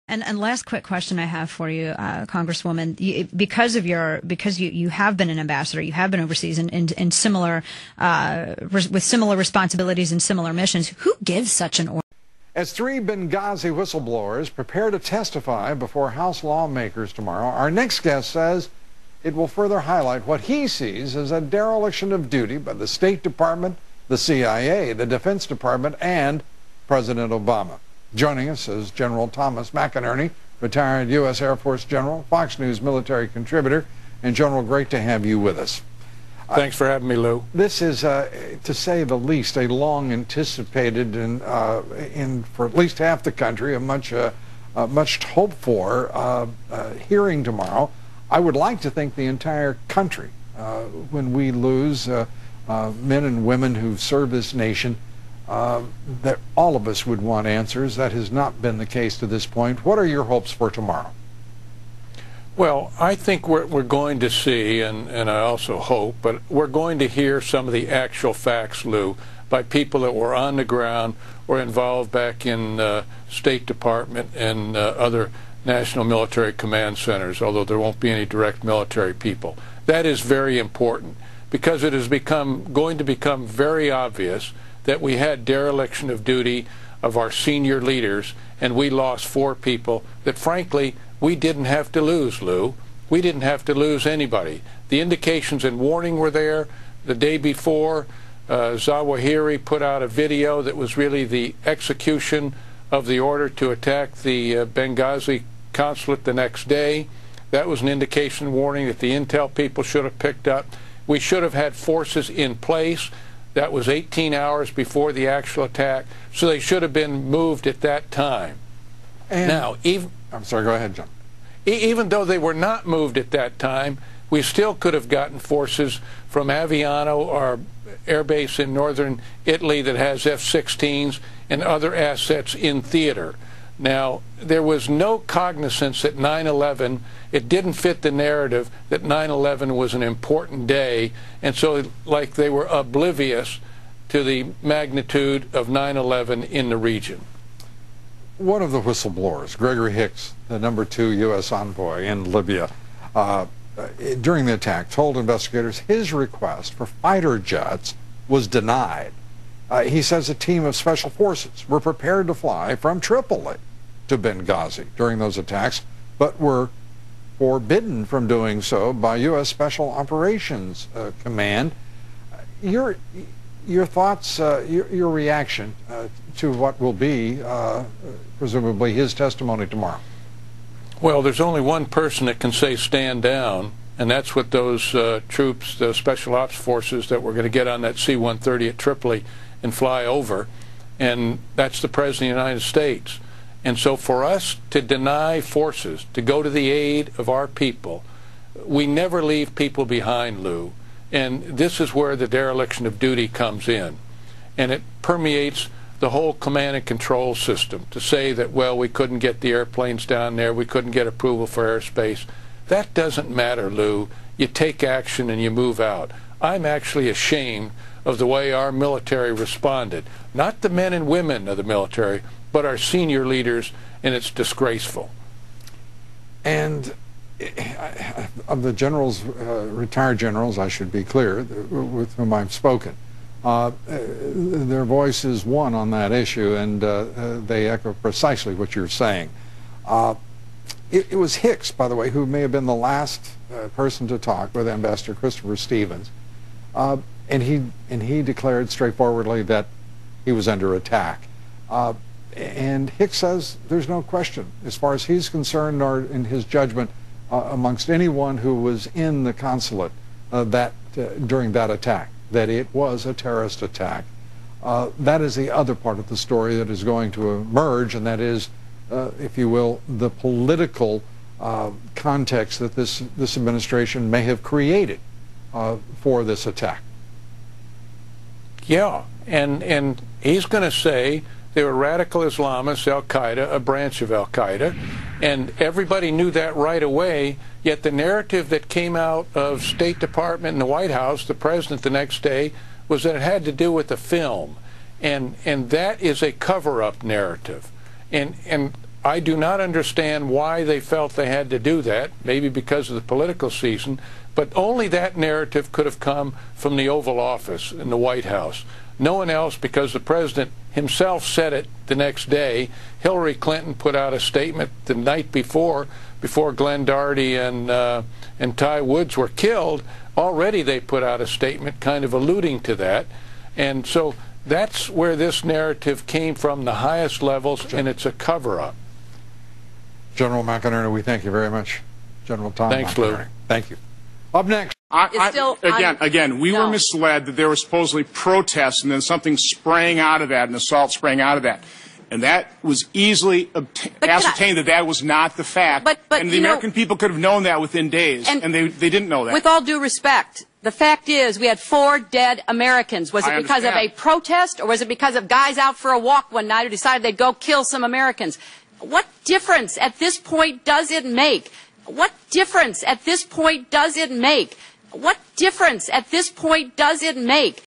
And last quick question I have for you, Congresswoman, because you have been an ambassador, you have been overseas in similar with similar responsibilities and similar missions. Who gives such an order? As 3 Benghazi whistleblowers prepare to testify before House lawmakers tomorrow, our next guest says it will further highlight what he sees as a dereliction of duty by the State Department, the CIA, the Defense Department, and President Obama. Joining us is General Thomas McInerney, retired U.S. Air Force General, Fox News military contributor. And General, great to have you with us. Thanks for having me, Lou. This is, to say the least, a long anticipated and for at least half the country, a much hoped for hearing tomorrow. I would like to think the entire country, when we lose men and women who serve this nation, that all of us would want answers. That has not been the case to this point. What are your hopes for tomorrow? Well, I think we're going to see, and I also hope, but we're going to hear some of the actual facts, Lou, by people that were on the ground or involved back in State Department and other national military command centers, although there won't be any direct military people. That is very important because it is going to become very obvious that we had dereliction of duty of our senior leaders, and we lost 4 people that, frankly, we didn't have to lose, Lou. We didn't have to lose anybody. The indications and warning were there. The day before, Zawahiri put out a video that was really the execution of the order to attack the Benghazi consulate the next day. That was an indication and warning that the intel people should have picked up. We should have had forces in place. That was 18 hours before the actual attack, so they should have been moved at that time. And now, I'm sorry, go ahead, John. Even though they were not moved at that time, we still could have gotten forces from Aviano, our air base in northern Italy that has F-16s and other assets in theater. Now, there was no cognizance at 9/11. It didn't fit the narrative that 9/11 was an important day, and so like they were oblivious to the magnitude of 9/11 in the region. One of the whistleblowers, Gregory Hicks, the #2 U.S. envoy in Libya, during the attack told investigators his request for fighter jets was denied. He says a team of special forces were prepared to fly from Tripoli to Benghazi during those attacks, but were forbidden from doing so by U.S. Special Operations Command. Your thoughts, your reaction to what will be presumably his testimony tomorrow? Well, there's only one person that can say stand down, and that's what those troops, the special ops forces that were going to get on that C-130 at Tripoli and fly over, and that's the President of the United States. And so for us to deny forces to go to the aid of our people, we never leave people behind, Lou. And this is where the dereliction of duty comes in. And it permeates the whole command and control system to say that, well, we couldn't get the airplanes down there, we couldn't get approval for airspace. That doesn't matter, Lou. You take action and you move out. I'm actually ashamed of the way our military responded. Not the men and women of the military, but our senior leaders, and it's disgraceful. And of the generals, retired generals, I should be clear, with whom I've spoken, their voice is one on that issue, and they echo precisely what you're saying. It was Hicks, by the way, who may have been the last person to talk with Ambassador Christopher Stevens, and he declared straightforwardly that he was under attack. And Hicks says there's no question, as far as he's concerned, or in his judgment, amongst anyone who was in the consulate during that attack, that it was a terrorist attack. That is the other part of the story that is going to emerge, and that is, if you will, the political context that this administration may have created for this attack. Yeah, and he's going to say they were radical Islamists, Al-Qaeda, a branch of Al-Qaeda, and everybody knew that right away, yet the narrative that came out of State Department and the White House, the President the next day, was that it had to do with the film. And that is a cover-up narrative. And I do not understand why they felt they had to do that, maybe because of the political season, but only that narrative could have come from the Oval Office in the White House. No one else, because the president himself said it the next day. Hillary Clinton put out a statement the night before Glenn Doherty and Ty Woods were killed. Already they put out a statement kind of alluding to that. And so that's where this narrative came from, the highest levels, and it's a cover-up. General McInerney, we thank you very much. General Tom Thanks, McInerney. Lou. Thank you. Up next. We were misled that there were supposedly protests and then something sprang out of that, an assault sprang out of that. And that was easily ascertained that was not the fact. And the American people could have known that within days, and they didn't know that. With all due respect, the fact is we had 4 dead Americans. Was it because of a protest, or was it because of guys out for a walk one night who decided they'd go kill some Americans? What difference at this point does it make? What difference at this point does it make? What difference at this point does it make?